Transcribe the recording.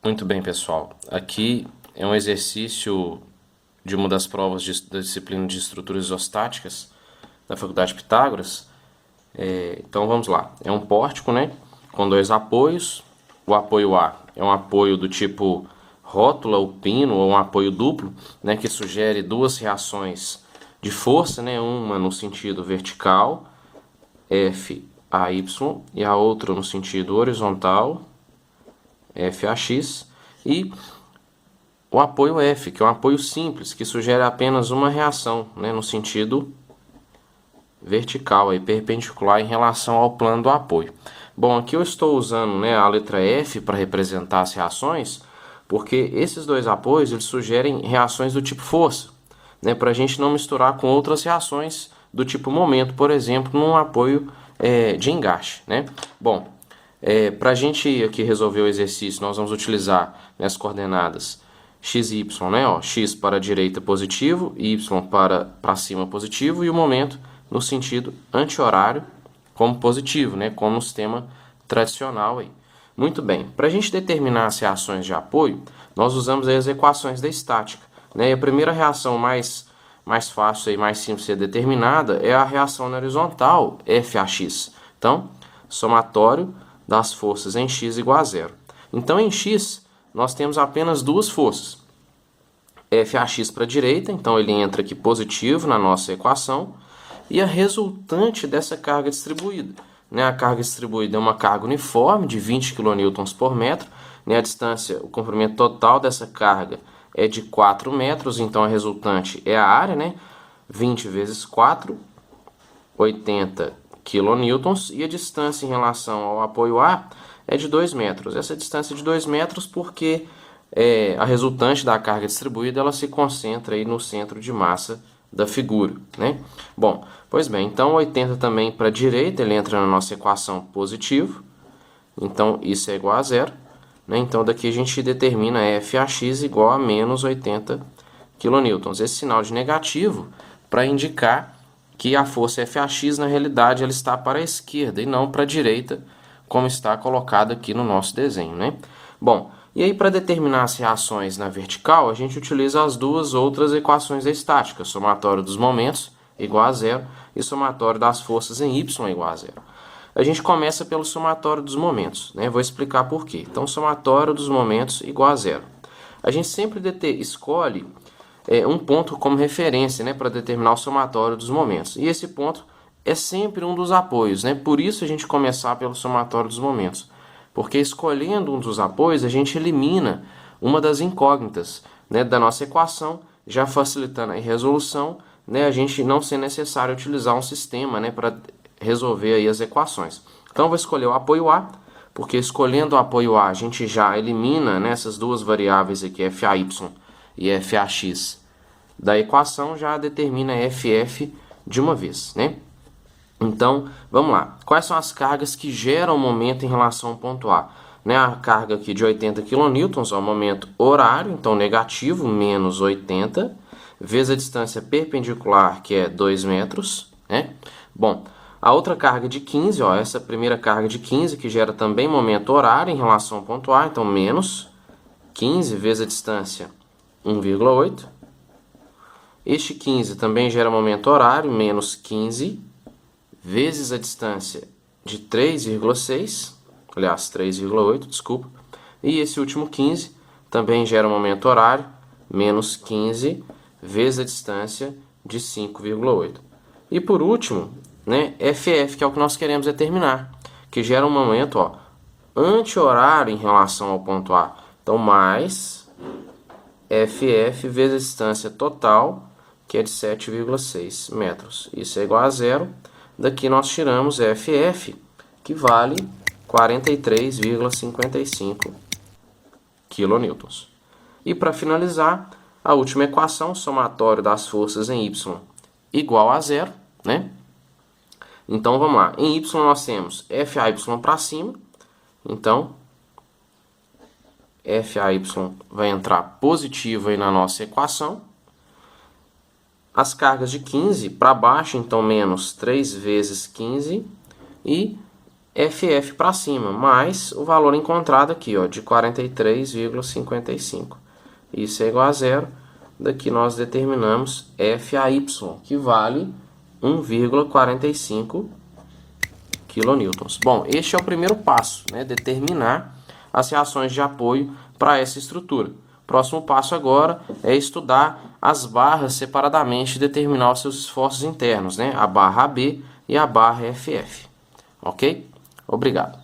Muito bem, pessoal. Aqui é um exercício de uma das provas da disciplina de estruturas isostáticas da Faculdade de Pitágoras. Então vamos lá. É um pórtico, né, com dois apoios. O apoio A é um apoio do tipo rótula ou pino, ou um apoio duplo, né, que sugere duas reações de força, né, uma no sentido vertical, FAY, e a outra no sentido horizontal, FAX, e o apoio F, que é um apoio simples, que sugere apenas uma reação, né, no sentido vertical, aí, perpendicular em relação ao plano do apoio. Bom, aqui eu estou usando, né, a letra F para representar as reações, porque esses dois apoios eles sugerem reações do tipo força, né, para a gente não misturar com outras reações do tipo momento, por exemplo, num apoio de engaste. Né? Bom, para a gente aqui resolver o exercício, nós vamos utilizar, né, as coordenadas x e y, né? Ó, x para a direita positivo, y para cima positivo, e o momento no sentido anti-horário como positivo, né? Como no sistema tradicional aí. Muito bem, para a gente determinar as reações de apoio, nós usamos aí as equações da estática. Né? E a primeira reação mais fácil e mais simples de ser determinada é a reação na horizontal, FAX. Então, somatório das forças em x igual a zero. Então, em x, nós temos apenas duas forças. FAX para a direita, então ele entra aqui positivo na nossa equação, e a resultante dessa carga distribuída. Né? A carga distribuída é uma carga uniforme de 20 kN por metro, né? A distância, o comprimento total dessa carga é de 4 metros, então a resultante é a área, né? 20 vezes 4, 80 kN, e a distância em relação ao apoio A é de 2 metros. Essa distância é de 2 metros porque a resultante da carga distribuída ela se concentra aí no centro de massa da figura. Né? Bom, pois bem, então 80 também para a direita, ele entra na nossa equação positivo, então isso é igual a zero. Né? Então daqui a gente determina FAX igual a menos 80 kN. Esse sinal de negativo para indicar que a força FAX na realidade ela está para a esquerda e não para a direita, como está colocado aqui no nosso desenho. Né? Bom, e aí para determinar as reações na vertical, a gente utiliza as duas outras equações da estática, somatório dos momentos igual a zero e somatório das forças em y igual a zero. A gente começa pelo somatório dos momentos, né? Vou explicar por quê. Então, somatório dos momentos igual a zero. A gente sempre escolhe um ponto como referência, né, para determinar o somatório dos momentos. E esse ponto é sempre um dos apoios, né? Por isso a gente começar pelo somatório dos momentos. Porque escolhendo um dos apoios, a gente elimina uma das incógnitas, né, da nossa equação, já facilitando a resolução, né, a gente não ser necessário utilizar um sistema, né, para resolver aí as equações. Então, vou escolher o apoio A, porque escolhendo o apoio A, a gente já elimina, né, essas duas variáveis aqui, FAY e FAX, da equação, já determina FF de uma vez. Né? Então, vamos lá. Quais são as cargas que geram o momento em relação ao ponto A? Né, a carga aqui de 80 kN é o momento horário, então negativo, menos 80, vezes a distância perpendicular, que é 2 metros. Né? Bom, a outra carga de 15, ó, essa primeira carga de 15, que gera também momento horário em relação ao ponto A, então menos 15 vezes a distância, 1,8. Este 15 também gera momento horário, menos 15 vezes a distância de 3,6, aliás, 3,8, desculpa. E esse último 15 também gera momento horário, menos 15 vezes a distância de 5,8. E por último, né, FF, que é o que nós queremos determinar, que gera um momento anti-horário em relação ao ponto A. Então, mais FF vezes a distância total, que é de 7,6 metros. Isso é igual a zero. Daqui nós tiramos FF, que vale 43,55 kN. E para finalizar, a última equação, somatório das forças em Y igual a zero. Né? Então vamos lá. Em Y nós temos FAY para cima. Então, FAY vai entrar positivo aí na nossa equação. As cargas de 15 para baixo, então menos 3 vezes 15. E FF para cima, mais o valor encontrado aqui, ó, de 43,55. Isso é igual a zero. Daqui nós determinamos FAY, que vale 1,45 kN. Bom, este é o primeiro passo, né? Determinar as reações de apoio para essa estrutura. Próximo passo agora é estudar as barras separadamente e determinar os seus esforços internos, né? A barra AB e a barra FF. Ok? Obrigado.